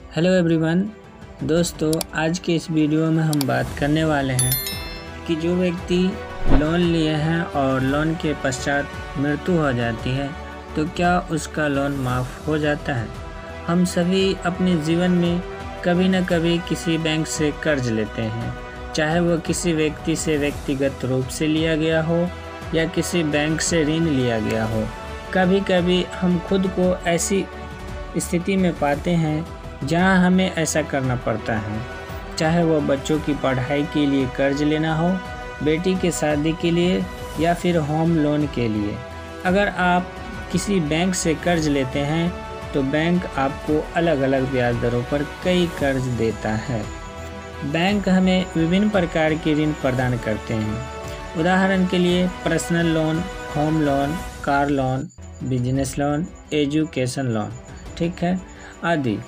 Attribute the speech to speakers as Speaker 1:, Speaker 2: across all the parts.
Speaker 1: Hello everyone. दोस्तों, आज के इस वीडियो में हम बात करने वाले हैं कि जो व्यक्ति लोन लिए हैं और लोन के पश्चात मृत्यु हो जाती है तो क्या उसका लोन माफ़ हो जाता है। हम सभी अपने जीवन में कभी न कभी किसी बैंक से कर्ज लेते हैं, चाहे वो किसी व्यक्ति से व्यक्तिगत रूप से लिया गया हो या किसी बैंक से ऋण लिया गया हो। कभी कभी हम खुद को ऐसी स्थिति में पाते हैं जहां हमें ऐसा करना पड़ता है, चाहे वो बच्चों की पढ़ाई के लिए कर्ज लेना हो, बेटी के शादी के लिए या फिर होम लोन के लिए। अगर आप किसी बैंक से कर्ज लेते हैं तो बैंक आपको अलग अलग ब्याज दरों पर कई कर्ज देता है। बैंक हमें विभिन्न प्रकार के ऋण प्रदान करते हैं। उदाहरण के लिए personal loan, home loan, car loan, business loan, education loan, ठीक है, आदि।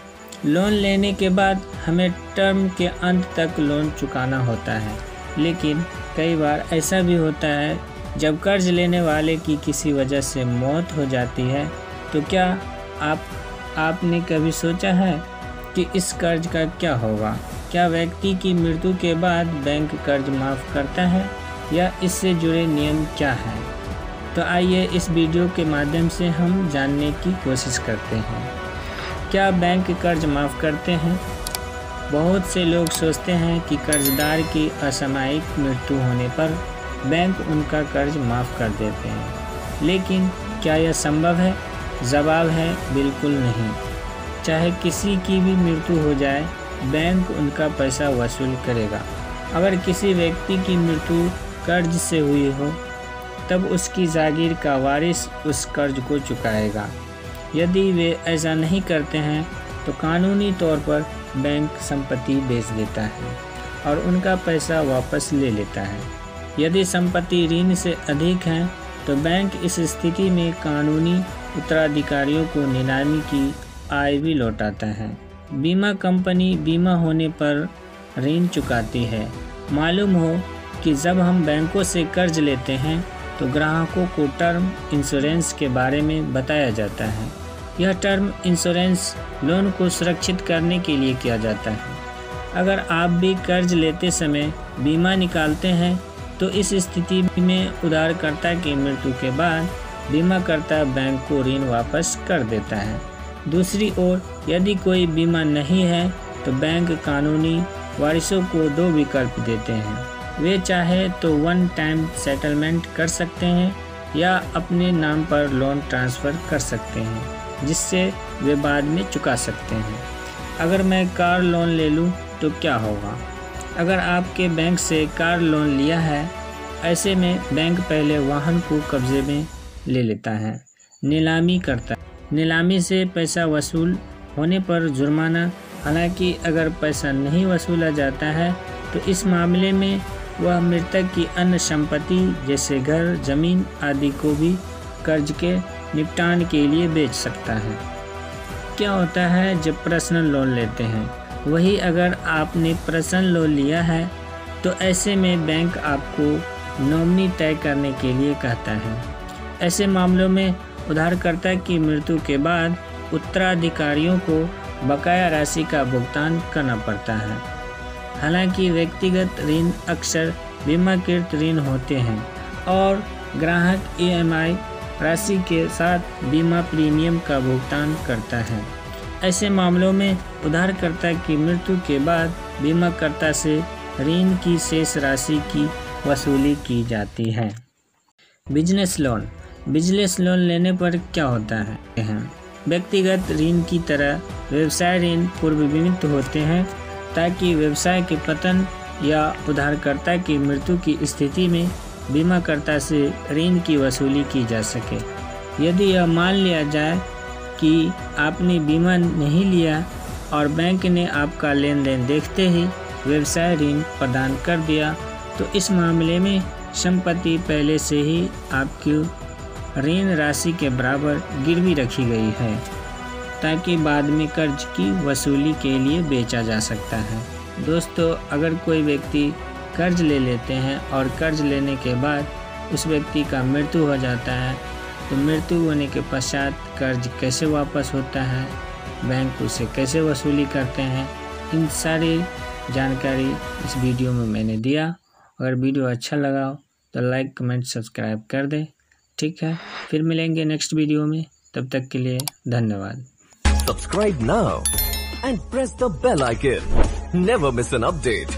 Speaker 1: लोन लेने के बाद हमें टर्म के अंत तक लोन चुकाना होता है, लेकिन कई बार ऐसा भी होता है जब कर्ज लेने वाले की किसी वजह से मौत हो जाती है तो क्या आपने कभी सोचा है कि इस कर्ज का क्या होगा? क्या व्यक्ति की मृत्यु के बाद बैंक कर्ज माफ़ करता है या इससे जुड़े नियम क्या हैं? तो आइए इस वीडियो के माध्यम से हम जानने की कोशिश करते हैं। क्या बैंक कर्ज माफ़ करते हैं? बहुत से लोग सोचते हैं कि कर्जदार की असामयिक मृत्यु होने पर बैंक उनका कर्ज माफ़ कर देते हैं, लेकिन क्या यह संभव है? जवाब है बिल्कुल नहीं। चाहे किसी की भी मृत्यु हो जाए, बैंक उनका पैसा वसूल करेगा। अगर किसी व्यक्ति की मृत्यु कर्ज से हुई हो तब उसकी जागीर का वारिस उस कर्ज को चुकाएगा। यदि वे ऐसा नहीं करते हैं तो कानूनी तौर पर बैंक संपत्ति बेच देता है और उनका पैसा वापस ले लेता है। यदि संपत्ति ऋण से अधिक है तो बैंक इस स्थिति में कानूनी उत्तराधिकारियों को नीलामी की आय भी लौटाता है। बीमा कंपनी बीमा होने पर ऋण चुकाती है। मालूम हो कि जब हम बैंकों से कर्ज लेते हैं तो ग्राहकों को टर्म इंश्योरेंस के बारे में बताया जाता है। यह टर्म इंश्योरेंस लोन को सुरक्षित करने के लिए किया जाता है। अगर आप भी कर्ज लेते समय बीमा निकालते हैं तो इस स्थिति में उधारकर्ता की मृत्यु के बाद बीमाकर्ता बैंक को ऋण वापस कर देता है। दूसरी ओर यदि कोई बीमा नहीं है तो बैंक कानूनी वारिसों को दो विकल्प देते हैं। वे चाहे तो वन टाइम सेटलमेंट कर सकते हैं या अपने नाम पर लोन ट्रांसफ़र कर सकते हैं, जिससे वे बाद में चुका सकते हैं। अगर मैं कार लोन ले लूं तो क्या होगा? अगर आपके बैंक से कार लोन लिया है, ऐसे में बैंक पहले वाहन को कब्जे में ले लेता है, नीलामी करता है। नीलामी से पैसा वसूल होने पर जुर्माना। हालांकि अगर पैसा नहीं वसूला जाता है तो इस मामले में वह मृतक की अन्य संपत्ति जैसे घर, जमीन आदि को भी कर्ज के निपटान के लिए बेच सकता है। क्या होता है जब पर्सनल लोन लेते हैं? वही अगर आपने पर्सनल लोन लिया है तो ऐसे में बैंक आपको नॉमिनी तय करने के लिए कहता है। ऐसे मामलों में उधारकर्ता की मृत्यु के बाद उत्तराधिकारियों को बकाया राशि का भुगतान करना पड़ता है। हालांकि व्यक्तिगत ऋण अक्सर बीमाकृत ऋण होते हैं और ग्राहक EMI राशि के साथ बीमा प्रीमियम का भुगतान करता है। ऐसे मामलों में उधारकर्ता की मृत्यु के बाद बीमाकर्ता से ऋण की शेष राशि की वसूली की जाती है। Business loan. बिजनेस लोन लेने पर क्या होता है? व्यक्तिगत ऋण की तरह व्यवसाय ऋण पूर्वबीमित होते हैं ताकि व्यवसाय के पतन या उधारकर्ता की मृत्यु की स्थिति में बीमाकर्ता से ऋण की वसूली की जा सके। यदि यह मान लिया जाए कि आपने बीमा नहीं लिया और बैंक ने आपका लेन देन देखते ही व्यवसाय ऋण प्रदान कर दिया तो इस मामले में संपत्ति पहले से ही आपकी ऋण राशि के बराबर गिरवी रखी गई है ताकि बाद में कर्ज की वसूली के लिए बेचा जा सकता है। दोस्तों, अगर कोई व्यक्ति कर्ज ले लेते हैं और कर्ज लेने के बाद उस व्यक्ति का मृत्यु हो जाता है तो मृत्यु होने के पश्चात कर्ज कैसे वापस होता है बैंक उससे कैसे वसूली करते हैं, इन सारी जानकारी इस वीडियो में मैंने दिया। अगर वीडियो अच्छा लगा हो तो लाइक कमेंट सब्सक्राइब कर दें। ठीक है, फिर मिलेंगे नेक्स्ट वीडियो में, तब तक के लिए धन्यवाद।
Speaker 2: Subscribe now and press the bell icon. Never miss an update.